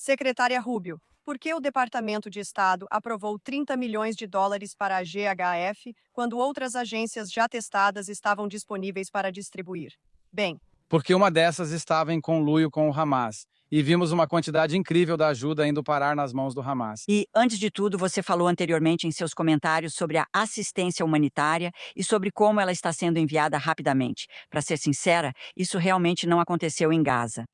Secretária Rubio, por que o Departamento de Estado aprovou 30 milhões de dólares para a GHF quando outras agências já testadas estavam disponíveis para distribuir? Bem, Porque uma dessas estava em conluio com o Hamas, e vimos uma quantidade incrível da ajuda indo parar nas mãos do Hamas. E, antes de tudo, você falou anteriormente em seus comentários sobre a assistência humanitária e sobre como ela está sendo enviada rapidamente. Para ser sincera, isso realmente não aconteceu em Gaza.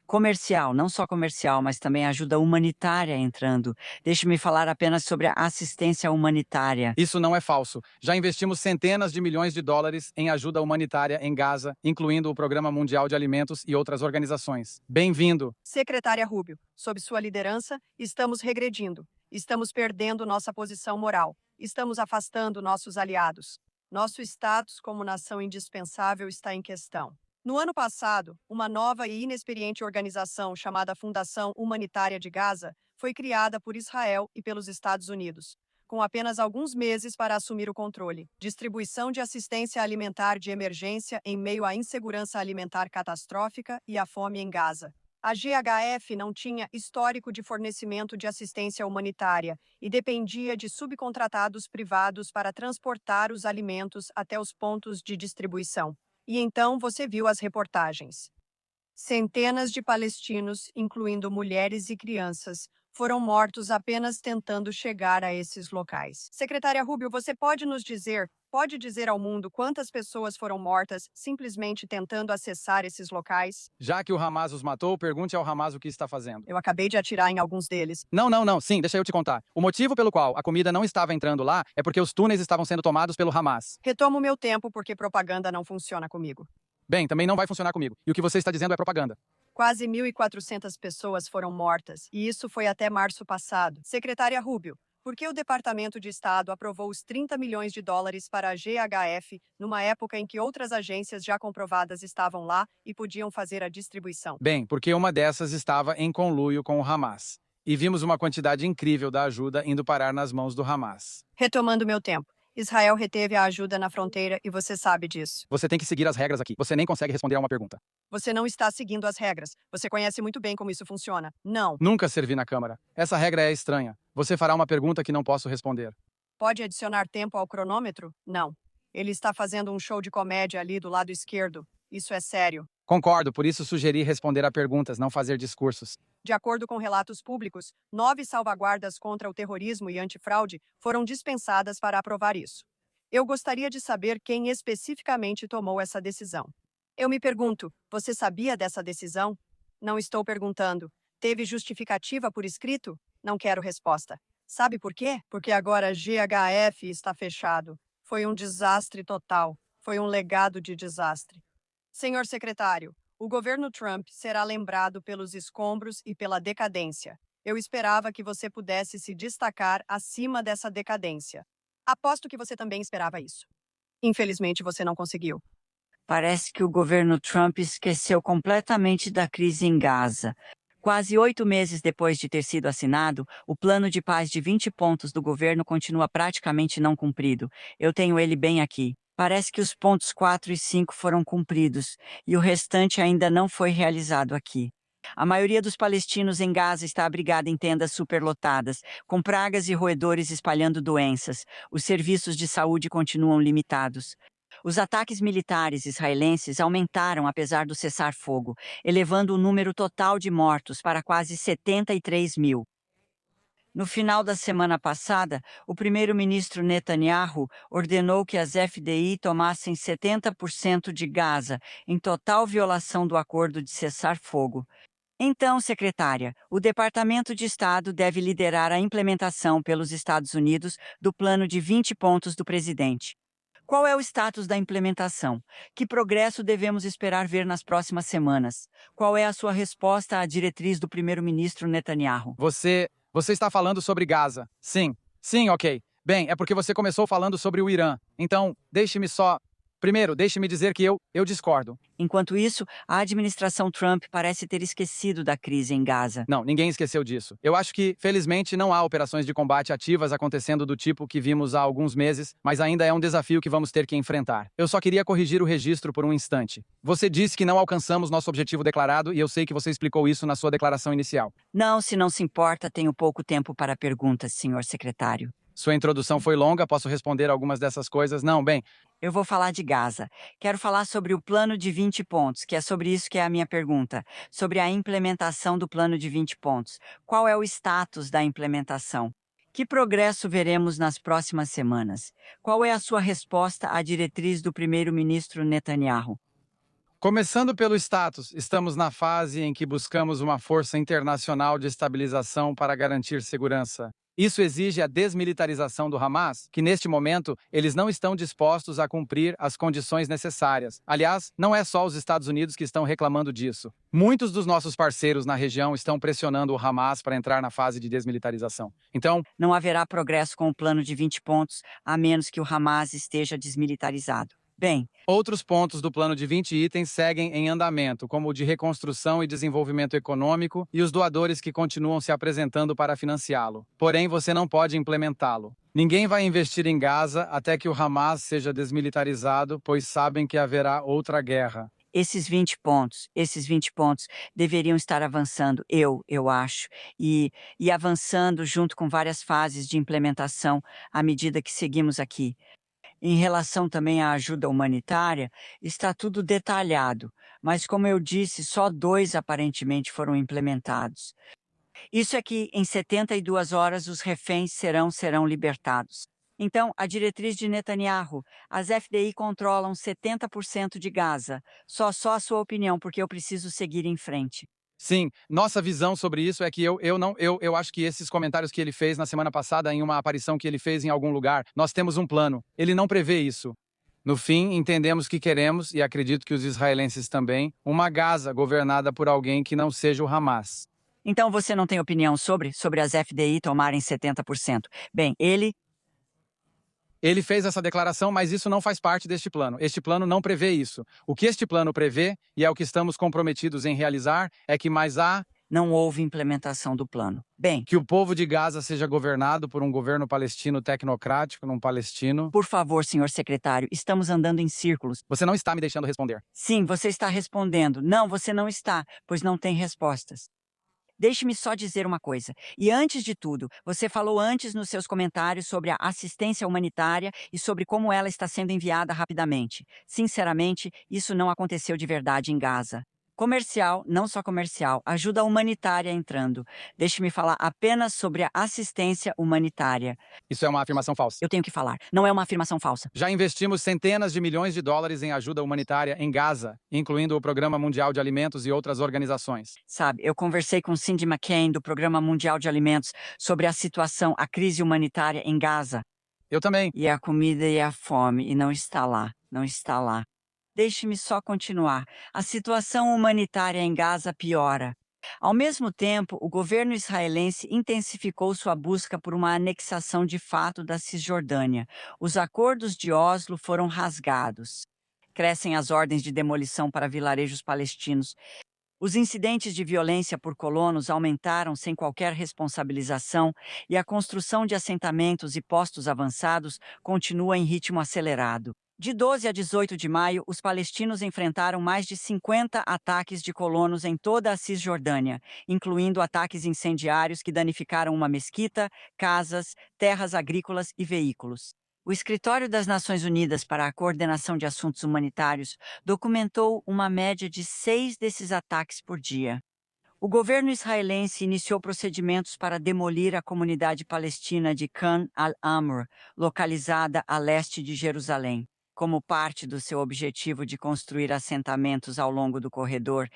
Comercial, não só comercial, mas também ajuda humanitária entrando. Deixe-me falar apenas sobre a assistência humanitária. Isso não é falso. Já investimos centenas de milhões de dólares em ajuda humanitária em Gaza, incluindo o Programa Mundial de Alimentos e outras organizações. Bem-vindo! Secretária Rubio, sob sua liderança, estamos regredindo. Estamos perdendo nossa posição moral. Estamos afastando nossos aliados. Nosso status como nação indispensável está em questão. No ano passado, uma nova e inexperiente organização chamada Fundação Humanitária de Gaza foi criada por Israel e pelos Estados Unidos, com apenas alguns meses para assumir o controle. Distribuição de assistência alimentar de emergência em meio à insegurança alimentar catastrófica e à fome em Gaza. A GHF não tinha histórico de fornecimento de assistência humanitária e dependia de subcontratados privados para transportar os alimentos até os pontos de distribuição. E então você viu as reportagens. Centenas de palestinos, incluindo mulheres e crianças, foram mortos apenas tentando chegar a esses locais. Secretária Rubio, você pode dizer ao mundo quantas pessoas foram mortas simplesmente tentando acessar esses locais? Já que o Hamas os matou, pergunte ao Hamas o que está fazendo. Eu acabei de atirar em alguns deles. Não, sim, deixa eu te contar. O motivo pelo qual a comida não estava entrando lá é porque os túneis estavam sendo tomados pelo Hamas. Retomo meu tempo porque propaganda não funciona comigo. Bem, também não vai funcionar comigo. E o que você está dizendo é propaganda. Quase 1.400 pessoas foram mortas, e isso foi até março passado. Secretária Rubio, por que o Departamento de Estado aprovou os 30 milhões de dólares para a GHF numa época em que outras agências já comprovadas estavam lá e podiam fazer a distribuição? Bem, porque uma dessas estava em conluio com o Hamas. E vimos uma quantidade incrível da ajuda indo parar nas mãos do Hamas. Retomando meu tempo. Israel reteve a ajuda na fronteira e você sabe disso. Você tem que seguir as regras aqui. Você nem consegue responder a uma pergunta. Você não está seguindo as regras. Você conhece muito bem como isso funciona. Não. Nunca servi na Câmara. Essa regra é estranha. Você fará uma pergunta que não posso responder. Pode adicionar tempo ao cronômetro? Não. Ele está fazendo um show de comédia ali do lado esquerdo. Isso é sério. Concordo, por isso sugeri responder a perguntas, não fazer discursos. De acordo com relatos públicos, 9 salvaguardas contra o terrorismo e antifraude foram dispensadas para aprovar isso. Eu gostaria de saber quem especificamente tomou essa decisão. Eu me pergunto, você sabia dessa decisão? Não estou perguntando. Teve justificativa por escrito? Não quero resposta. Sabe por quê? Porque agora GHF está fechado. Foi um desastre total. Foi um legado de desastre. Senhor secretário, o governo Trump será lembrado pelos escombros e pela decadência. Eu esperava que você pudesse se destacar acima dessa decadência. Aposto que você também esperava isso. Infelizmente, você não conseguiu. Parece que o governo Trump esqueceu completamente da crise em Gaza. Quase 8 meses depois de ter sido assinado, o plano de paz de 20 pontos do governo continua praticamente não cumprido. Eu tenho ele bem aqui. Parece que os pontos 4 e 5 foram cumpridos, e o restante ainda não foi realizado aqui. A maioria dos palestinos em Gaza está abrigada em tendas superlotadas, com pragas e roedores espalhando doenças. Os serviços de saúde continuam limitados. Os ataques militares israelenses aumentaram apesar do cessar-fogo, elevando o número total de mortos para quase 73 mil. No final da semana passada, o primeiro-ministro Netanyahu ordenou que as FDI tomassem 70% de Gaza, em total violação do acordo de cessar-fogo. Então, secretária, o Departamento de Estado deve liderar a implementação pelos Estados Unidos do plano de 20 pontos do presidente. Qual é o status da implementação? Que progresso devemos esperar ver nas próximas semanas? Qual é a sua resposta à diretriz do primeiro-ministro Netanyahu? Você está falando sobre Gaza. Sim, ok. Bem, é porque você começou falando sobre o Irã. Então, deixe-me só... Primeiro, deixe-me dizer que eu discordo. Enquanto isso, a administração Trump parece ter esquecido da crise em Gaza. Não, ninguém esqueceu disso. Eu acho que, felizmente, não há operações de combate ativas acontecendo do tipo que vimos há alguns meses, mas ainda é um desafio que vamos ter que enfrentar. Eu só queria corrigir o registro por um instante. Você disse que não alcançamos nosso objetivo declarado e eu sei que você explicou isso na sua declaração inicial. Não, se não se importa, tenho pouco tempo para perguntas, senhor secretário. Sua introdução foi longa, posso responder algumas dessas coisas? Não, bem, Eu vou falar de Gaza. Quero falar sobre o plano de 20 pontos, que é sobre isso que é a minha pergunta, sobre a implementação do plano de 20 pontos. Qual é o status da implementação? Que progresso veremos nas próximas semanas? Qual é a sua resposta à diretriz do primeiro-ministro Netanyahu? começando pelo status, estamos na fase em que buscamos uma força internacional de estabilização para garantir segurança. Isso exige a desmilitarização do Hamas, que neste momento eles não estão dispostos a cumprir as condições necessárias. Aliás, não é só os Estados Unidos que estão reclamando disso. Muitos dos nossos parceiros na região estão pressionando o Hamas para entrar na fase de desmilitarização. Então, Não haverá progresso com o plano de 20 pontos, a menos que o Hamas esteja desmilitarizado. Bem, outros pontos do plano de 20 itens seguem em andamento, como o de reconstrução e desenvolvimento econômico e os doadores que continuam se apresentando para financiá-lo. Porém, você não pode implementá-lo. Ninguém vai investir em Gaza até que o Hamas seja desmilitarizado, pois sabem que haverá outra guerra. esses 20 pontos deveriam estar avançando, eu acho, e avançando junto com várias fases de implementação à medida que seguimos aqui. Em relação também à ajuda humanitária, está tudo detalhado, mas como eu disse, só 2 aparentemente foram implementados. Isso é que em 72 horas os reféns serão libertados. Então, a diretriz de Netanyahu, as FDI controlam 70% de Gaza. Só a sua opinião, porque eu preciso seguir em frente. Sim, nossa visão sobre isso é que eu acho que esses comentários que ele fez na semana passada, em uma aparição que ele fez em algum lugar, nós temos um plano. Ele não prevê isso. No fim, entendemos que queremos, e acredito que os israelenses também, uma Gaza governada por alguém que não seja o Hamas. Então você não tem opinião sobre as FDI tomarem 70%. Bem, Ele fez essa declaração, mas isso não faz parte deste plano. Este plano não prevê isso. O que este plano prevê, e é o que estamos comprometidos em realizar, é que não houve implementação do plano. Bem, que o povo de Gaza seja governado por um governo palestino tecnocrático, num palestino. por favor, senhor secretário, estamos andando em círculos. Você não está me deixando responder. Sim, você está respondendo. Não, você não está, pois não tem respostas. Deixe-me só dizer uma coisa. E antes de tudo, você falou antes nos seus comentários sobre a assistência humanitária e sobre como ela está sendo enviada rapidamente. Sinceramente, isso não aconteceu de verdade em Gaza. Comercial, não só comercial, ajuda humanitária entrando. Deixe-me falar apenas sobre a assistência humanitária. Isso é uma afirmação falsa. Eu tenho que falar. Não é uma afirmação falsa. Já investimos centenas de milhões de dólares em ajuda humanitária em Gaza, incluindo o Programa Mundial de Alimentos e outras organizações. Sabe, eu conversei com Cindy McCain, do Programa Mundial de Alimentos, sobre a situação, a crise humanitária em Gaza. Eu também. E a comida e a fome, e não está lá, não está lá. Deixe-me só continuar. A situação humanitária em Gaza piora. Ao mesmo tempo, o governo israelense intensificou sua busca por uma anexação de fato da Cisjordânia. Os acordos de Oslo foram rasgados. Crescem as ordens de demolição para vilarejos palestinos. Os incidentes de violência por colonos aumentaram sem qualquer responsabilização e a construção de assentamentos e postos avançados continua em ritmo acelerado. De 12 a 18 de maio, os palestinos enfrentaram mais de 50 ataques de colonos em toda a Cisjordânia, incluindo ataques incendiários que danificaram uma mesquita, casas, terras agrícolas e veículos. O Escritório das Nações Unidas para a Coordenação de Assuntos Humanitários documentou uma média de 6 desses ataques por dia. O governo israelense iniciou procedimentos para demolir a comunidade palestina de Khan al-Amr, localizada a leste de Jerusalém, como parte do seu objetivo de construir assentamentos ao longo do corredor,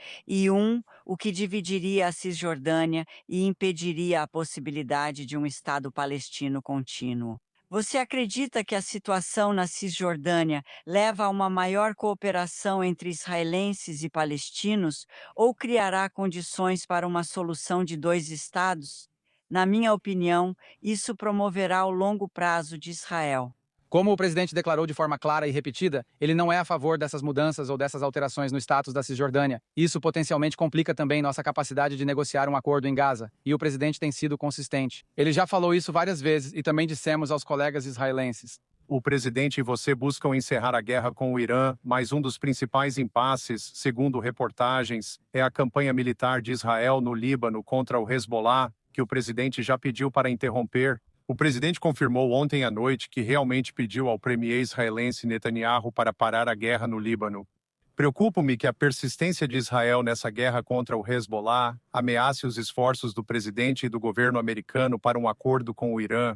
o que dividiria a Cisjordânia e impediria a possibilidade de um Estado palestino contínuo. Você acredita que a situação na Cisjordânia leva a uma maior cooperação entre israelenses e palestinos ou criará condições para uma solução de 2 estados? Na minha opinião, isso promoverá o longo prazo de Israel. Como o presidente declarou de forma clara e repetida, ele não é a favor dessas mudanças ou dessas alterações no status da Cisjordânia. Isso potencialmente complica também nossa capacidade de negociar um acordo em Gaza, e o presidente tem sido consistente. Ele já falou isso várias vezes e também dissemos aos colegas israelenses. O presidente e você buscam encerrar a guerra com o Irã, mas um dos principais impasses, segundo reportagens, é a campanha militar de Israel no Líbano contra o Hezbollah, que o presidente já pediu para interromper. O presidente confirmou ontem à noite que realmente pediu ao premier israelense Netanyahu para parar a guerra no Líbano. Preocupo-me que a persistência de Israel nessa guerra contra o Hezbollah ameace os esforços do presidente e do governo americano para um acordo com o Irã.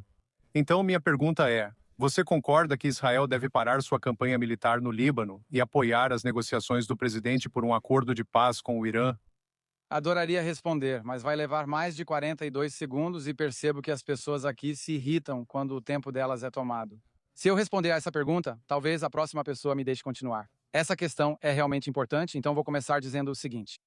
Então, minha pergunta é: você concorda que Israel deve parar sua campanha militar no Líbano e apoiar as negociações do presidente por um acordo de paz com o Irã? Adoraria responder, mas vai levar mais de 42 segundos e percebo que as pessoas aqui se irritam quando o tempo delas é tomado. Se eu responder a essa pergunta, talvez a próxima pessoa me deixe continuar. Essa questão é realmente importante, então vou começar dizendo o seguinte.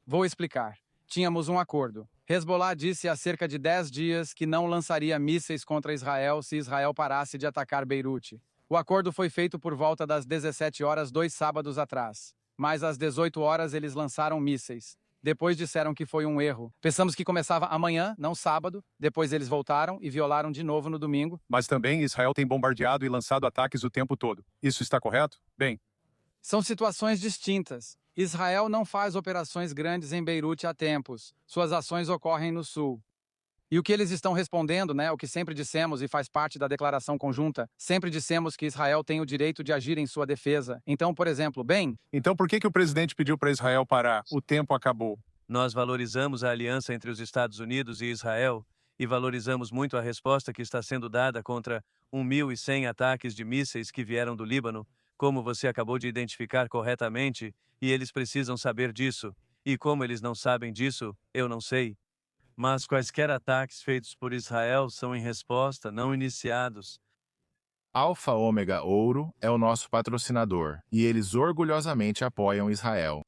Vou explicar. Tínhamos um acordo. Hezbollah disse há cerca de 10 dias que não lançaria mísseis contra Israel se Israel parasse de atacar Beirute. O acordo foi feito por volta das 17 horas 2 sábados atrás. Mas às 18 horas eles lançaram mísseis. Depois disseram que foi um erro. Pensamos que começava amanhã, não sábado. Depois eles voltaram e violaram de novo no domingo. Mas também Israel tem bombardeado e lançado ataques o tempo todo. Isso está correto? Bem, São situações distintas. Israel não faz operações grandes em Beirute há tempos. Suas ações ocorrem no sul. E o que eles estão respondendo, o que sempre dissemos e faz parte da declaração conjunta, sempre dissemos que Israel tem o direito de agir em sua defesa. Então, por exemplo, então por que o presidente pediu para Israel parar? O tempo acabou. Nós valorizamos a aliança entre os Estados Unidos e Israel e valorizamos muito a resposta que está sendo dada contra 1.100 ataques de mísseis que vieram do Líbano, como você acabou de identificar corretamente, e eles precisam saber disso. E como eles não sabem disso, eu não sei. Mas quaisquer ataques feitos por Israel são em resposta, não iniciados. Alfa Ômega Ouro é o nosso patrocinador e eles orgulhosamente apoiam Israel.